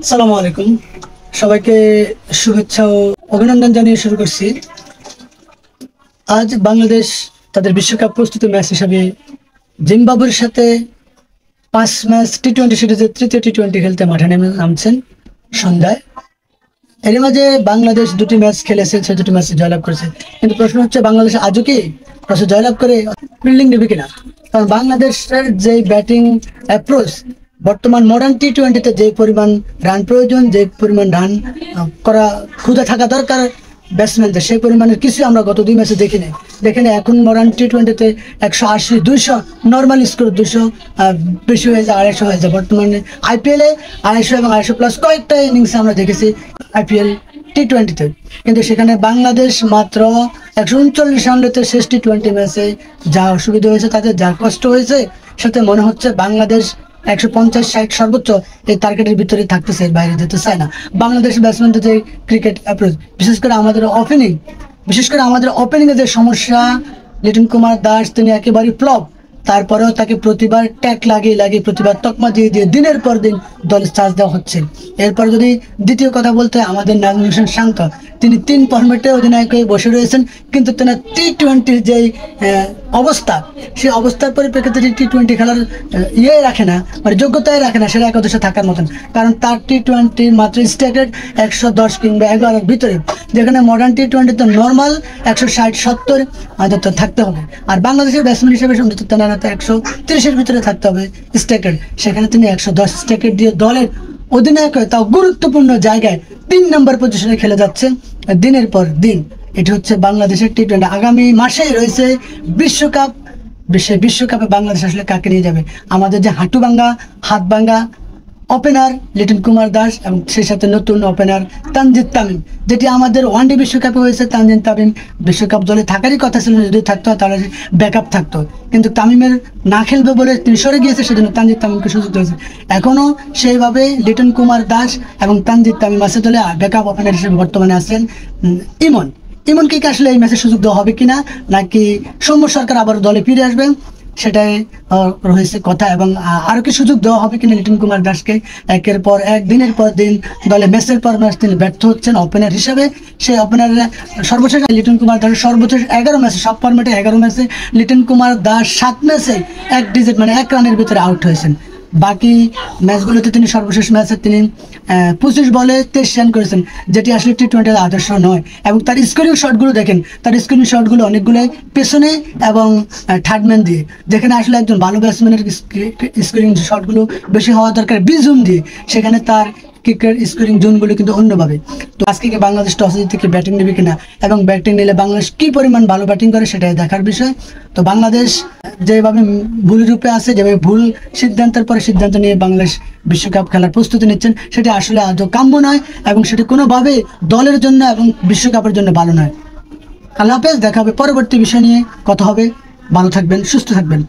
আসসালামু আলাইকুম, সবাইকে শুভেচ্ছা ও অভিনন্দন জানিয়ে শুরু করছি। আজ বাংলাদেশ তাদের বিশ্বকাপ প্রস্তুতি ম্যাচ হিসাবে জিম্বাবুয়ের সাথে 5 ম্যাচ টি-20 সিরিজের তৃতীয় টি-20 খেলতে মাঠে নামছেন সন্ধ্যায়। এর মাঝে বাংলাদেশ 2টি ম্যাচ খেলেছে, সেই 2টি ম্যাচে জয়লাভ করেছে। কিন্তু প্রশ্ন হচ্ছে, বাংলাদেশ আজও কি জয়লাভ করে ফিল্ডিং নেবে কিনা? কারণ বাংলাদেশের যে ব্যাটিং অ্যাপ্রোচ, বর্তমান মডার্ন টি-20তে যে পরিমাণ রান প্রয়োজন, যে পরিমাণ রান করা ক্ষুদা থাকা দরকার ব্যাটসম্যানদের, সেই পরিমাণের কিছু আমরা গত 2 ম্যাচে দেখিনি। এখন মডার্ন টি-20তে 180, 200 নর্মাল স্কোর, 200 বেশি হয়ে যায়, 250 হয়ে যায়। বর্তমানে আইপিএলে 250 এবং 250+ কয়েকটা ইনিংসে আমরা দেখেছি আইপিএল টি-20তে। কিন্তু সেখানে বাংলাদেশ মাত্র 139 রান নিতে শেষ টি-20 ম্যাচে যা অসুবিধা হয়েছে, তাদের যা কষ্ট হয়েছে, সাথে মনে হচ্ছে বাংলাদেশ 150-60 সর্বোচ্চ এই টার্গেটের ভিতরে থাকতেছে, এর বাইরে যেতে চায় না। বাংলাদেশ ব্যাটসম্যানদের যে ক্রিকেট অ্যাপ্রোচ, বিশেষ করে আমাদের ওপেনিংয়ে যে সমস্যা, লিটন কুমার দাস তিনি একেবারেই ফ্লপ। তারপরেও তাকে প্রতিবার ট্যাগ লাগিয়ে প্রতিবার তকমা দিয়ে দিনের পর দিন দলে চার্জ দেওয়া হচ্ছে। এরপর যদি দ্বিতীয় কথা বলতে হয়, আমাদের নাজমুল হোসেন শান্ত, তিনি 3 ফর্মেটে অধিনায়ক হয়ে বসে রয়েছেন, কিন্তু তেনার টি-20 যেই অবস্থা, সেই অবস্থার পরিপ্রেক্ষিতে টি-20 খেলার রাখে না, মানে যোগ্যতায় রাখে না, সেটা একাদশে থাকার মতন। কারণ তার টি-20 মাত্র স্ট্যাকেট 110 কিংবা 11-এর ভিতরে, যেখানে মডার্ন টি-20তে নর্মাল 160-70 অন্তত থাকতে হবে। আর বাংলাদেশের ব্যাটসম্যান হিসেবে অন্তত তেনার 130-এর ভিতরে থাকতে হবে স্ট্যাকেট। সেখানে তিনি 110 স্ট্যাকেট দিয়ে দলের অধিনায়ক হয়ে, তাও গুরুত্বপূর্ণ জায়গায় 3 নম্বর পজিশনে খেলে যাচ্ছে দিনের পর দিন। এটি হচ্ছে বাংলাদেশের টি-20। আগামী মাসেই রয়েছে বিশ্বকাপ। বিশ্বকাপে বাংলাদেশ আসলে কাকে নিয়ে যাবে? আমাদের যে হাঁটু ভাঙ্গা, হাত ভাঙ্গা ওপেনার লিটন কুমার দাস এবং সেই সাথে নতুন ওপেনার তানজিদ তামিম, যেটি আমাদের ওয়ানডে বিশ্বকাপে হয়েছে। তানজিদ তামিম বিশ্বকাপ দলে থাকারই কথা ছিল, যদি থাকতো তাহলে ব্যাকআপ থাকতো, কিন্তু তামিমের না খেলবে বলে তিনি সরে গিয়েছে, সেজন্য তানজিদ তামিমকে সুযোগ দিয়েছে। এখনও সেইভাবে লিটন কুমার দাস এবং তানজিদ তামিম আছে দলে। ব্যাকআপ ওপেনার হিসেবে বর্তমানে আছেন ইমনকে কি আসলে এই ম্যাচে সুযোগ দেওয়া হবে কিনা, নাকি সৌম্য সরকার আবার দলে ফিরে আসবেন, সেটাই রয়েছে কথা। এবং আরও কি সুযোগ দেওয়া হবে কিনা লিটন কুমার দাসকে? একের পর এক, দিনের পর দিন দলে ম্যাচের পর ম্যাচ তিনি ব্যর্থ হচ্ছেন ওপেনার হিসেবে। সেই ওপেনারের সর্বশেষ লিটন কুমার দাসের সর্বশেষ 11 ম্যাচে, সব ফর্মেটে 11 ম্যাচে লিটন কুমার দাস 7 ম্যাচে 1 ডিজিট, মানে 1 রানের ভিতরে আউট হয়েছেন। বাকি ম্যাচগুলোতে তিনি সর্বশেষ ম্যাচে তিনি 25 বলে 23 রান করেছেন, যেটি আসলে টি-20-র আদর্শ নয়। এবং তার স্কোরিং শটগুলো দেখেন, অনেকগুলোই পেছনে এবং থার্ডম্যান দিয়ে, যেখানে আসলে একজন ভালো ব্যাটসম্যানের স্কোরিং শটগুলো বেশি হওয়া দরকার বি জোন দিয়ে, সেখানে তার ক্রিকেট স্কোরিং জোনগুলো কিন্তু অন্যভাবে। তো আজকে কি বাংলাদেশ টস থেকে ব্যাটিং নেবে কিনা, এবং ব্যাটিং নিলে বাংলাদেশ কি পরিমাণ ভালো ব্যাটিং করে, সেটাই দেখার বিষয়। তো বাংলাদেশ যেভাবে ভুল রূপে আছে, যেভাবে ভুল সিদ্ধান্তের পরে সিদ্ধান্ত নিয়ে বাংলাদেশ বিশ্বকাপ খেলার প্রস্তুতি নিচ্ছেন, সেটা আসলে আদৌ কাম্য নয়, এবং সেটি কোনোভাবে দলের জন্য এবং বিশ্বকাপের জন্য ভালো নয়। আল্লাহ হাফেজ, দেখা হবে পরবর্তী বিষয় নিয়ে কথা হবে। ভালো থাকবেন, সুস্থ থাকবেন।